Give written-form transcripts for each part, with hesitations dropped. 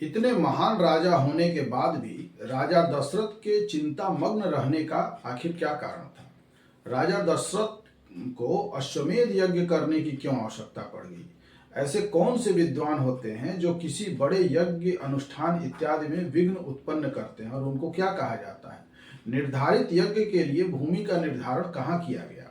इतने महान राजा होने के बाद भी राजा दशरथ के चिंता मग्न रहने का आखिर क्या कारण था? राजा दशरथ को अश्वमेध यज्ञ करने की क्यों आवश्यकता पड़ गई? ऐसे कौन से विद्वान होते हैं जो किसी बड़े यज्ञ, अनुष्ठान इत्यादि में विघ्न उत्पन्न करते हैं और उनको क्या कहा जाता है? निर्धारित यज्ञ के लिए भूमि का निर्धारण कहाँ किया गया?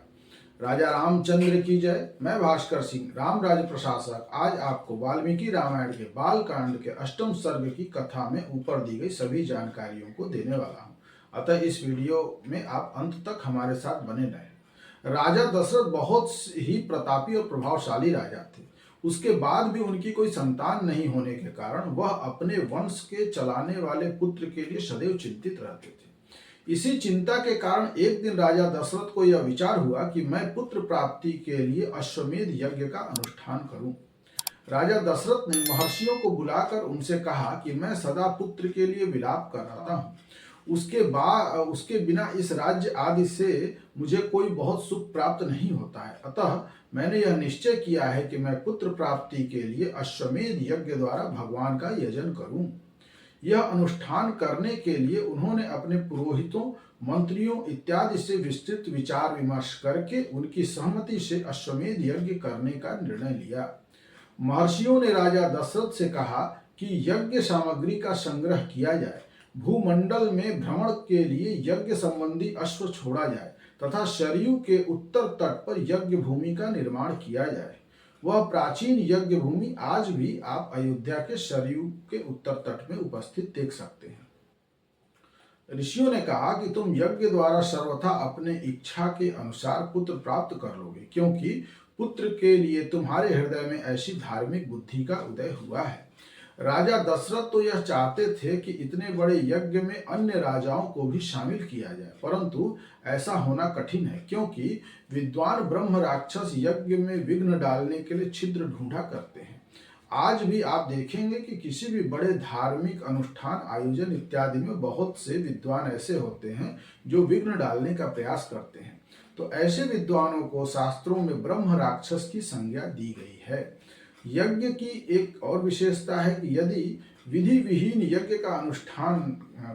राजा रामचंद्र की जय। मैं भास्कर सिंह, राम राज्य प्रशासक, आज आपको वाल्मीकि रामायण के बाल कांड के अष्टम सर्ग की कथा में ऊपर दी गई सभी जानकारियों को देने वाला हूँ। अतः इस वीडियो में आप अंत तक हमारे साथ बने रहें। राजा दशरथ बहुत ही प्रतापी और प्रभावशाली राजा थे। उसके बाद भी उनकी कोई संतान नहीं होने के कारण वह अपने वंश के चलाने वाले पुत्र के लिए सदैव चिंतित रहते थे। इसी चिंता के कारण एक दिन राजा दशरथ को यह विचार हुआ कि मैं पुत्र प्राप्ति के लिए अश्वमेध यज्ञ का अनुष्ठान करूं। राजा दशरथ ने महर्षियों को बुलाकर उनसे कहा कि मैं सदा पुत्र के लिए विलाप कर रहा हूं। उसके बिना इस राज्य आदि से मुझे कोई बहुत सुख प्राप्त नहीं होता है। अतः मैंने यह निश्चय किया है कि मैं पुत्र प्राप्ति के लिए अश्वमेध यज्ञ द्वारा भगवान का यजन करूं। यह अनुष्ठान करने के लिए उन्होंने अपने पुरोहितों, मंत्रियों इत्यादि से विस्तृत विचार विमर्श करके उनकी सहमति से अश्वमेध यज्ञ करने का निर्णय लिया। महर्षियों ने राजा दशरथ से कहा कि यज्ञ सामग्री का संग्रह किया जाए, भूमंडल में भ्रमण के लिए यज्ञ संबंधी अश्व छोड़ा जाए तथा सरयू के उत्तर तट पर यज्ञ भूमि का निर्माण किया जाए। वह प्राचीन यज्ञ भूमि आज भी आप अयोध्या के सरयू के उत्तर तट में उपस्थित देख सकते हैं। ऋषियों ने कहा कि तुम यज्ञ द्वारा सर्वथा अपने इच्छा के अनुसार पुत्र प्राप्त कर लोगे, क्योंकि पुत्र के लिए तुम्हारे हृदय में ऐसी धार्मिक बुद्धि का उदय हुआ है। राजा दशरथ तो यह चाहते थे कि इतने बड़े यज्ञ में अन्य राजाओं को भी शामिल किया जाए, परंतु ऐसा होना कठिन है, क्योंकि विद्वान ब्रह्म राक्षस यज्ञ में विघ्न डालने के लिए छिद्र ढूंढा करते हैं। आज भी आप देखेंगे कि किसी भी बड़े धार्मिक अनुष्ठान, आयोजन इत्यादि में बहुत से विद्वान ऐसे होते हैं जो विघ्न डालने का प्रयास करते हैं। तो ऐसे विद्वानों को शास्त्रों में ब्रह्म राक्षस की संज्ञा दी गई है। यज्ञ की एक और विशेषता है कि यदि विधि विहीन यज्ञ का अनुष्ठान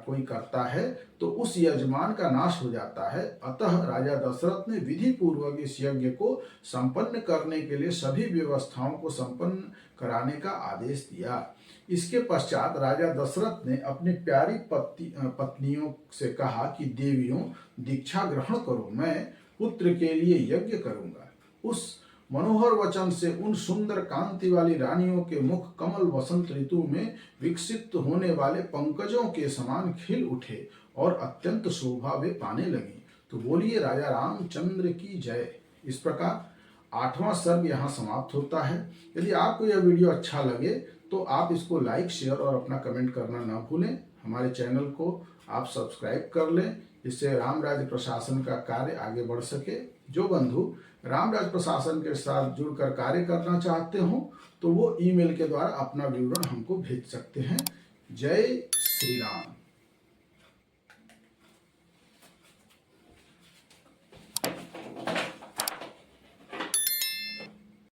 कोई करता है तो उस यजमान का नाश हो जाता है। अतः राजा दशरथ ने विधि पूर्वक इस यज्ञ को संपन्न करने के लिए सभी व्यवस्थाओं को संपन्न कराने का आदेश दिया। इसके पश्चात राजा दशरथ ने अपनी प्यारी पत्नियों से कहा कि देवियों, दीक्षा ग्रहण करो, मैं पुत्र के लिए यज्ञ करूंगा। उस मनोहर वचन से उन सुंदर कांति वाली रानियों के मुख कमल वसंत ऋतु में विकसित होने वाले पंकजों के समान खिल उठे और अत्यंत शोभा वे पाने लगी। तो बोलिए राजा रामचंद्र की जय। इस प्रकार 8वां सर्ग यहाँ समाप्त होता है। यदि आपको यह वीडियो अच्छा लगे तो आप इसको लाइक, शेयर और अपना कमेंट करना ना भूलें। हमारे चैनल को आप सब्सक्राइब कर लें, जिससे राम राज्य प्रशासन का कार्य आगे बढ़ सके। जो बंधु राम राज्य प्रशासन के साथ जुड़कर कार्य करना चाहते हो तो वो ईमेल के द्वारा अपना विवरण हमको भेज सकते हैं। जय श्री राम।